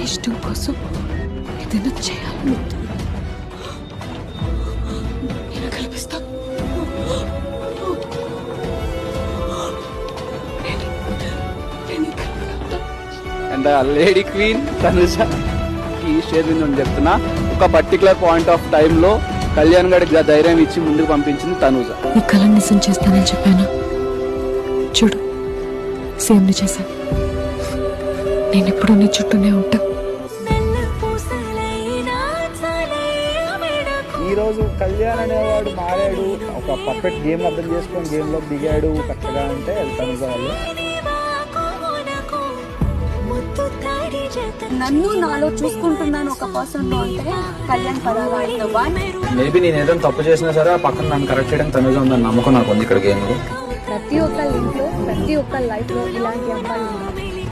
ఇష్టం కోసం ఏదైనా చేయాలని నేను కల్పిస్తా. అండ్ లేడీ క్వీన్ తనుజ ఈ స్టేజ్ మీద నేను చెప్తున్నా, ఒక పర్టికులర్ పాయింట్ ఆఫ్ టైంలో కళ్యాణ్ గడికి ధైర్యం ఇచ్చి ముందుకు పంపించింది తనుజ. నీ కళను నిజం చేస్తానని చెప్పాను, చూడు సేమ్ని చేశాను. నేను ఎప్పుడు నీ చుట్టూనే ఉంటా. ఈ రోజు కళ్యాణ్ అనేవాడు మారాడు, ఒక పర్ఫెక్ట్ గేమ్ అర్థం చేసుకొని గేమ్ లో దిగాడు కరెక్ట్గా అంటే అది తనుజ వల్ల. నన్ను నాలో చూసుకుంటున్నాను ఒక పర్సన్ లో అంటే కళ్యాణ్ పరాగా. మేబీ నేను ఏదైనా తప్పు చేసినా సరే ఆ పక్కన నన్ను కరెక్ట్ చేయడానికి తనుజ ఉందని నమ్మకం నాకు ఉంది ఇక్కడ గేమ్ లో. ప్రతి ఒక్క ఇంట్లో ప్రతి ఒక్క లైఫ్ లో ఇలాంటి అమ్మాయి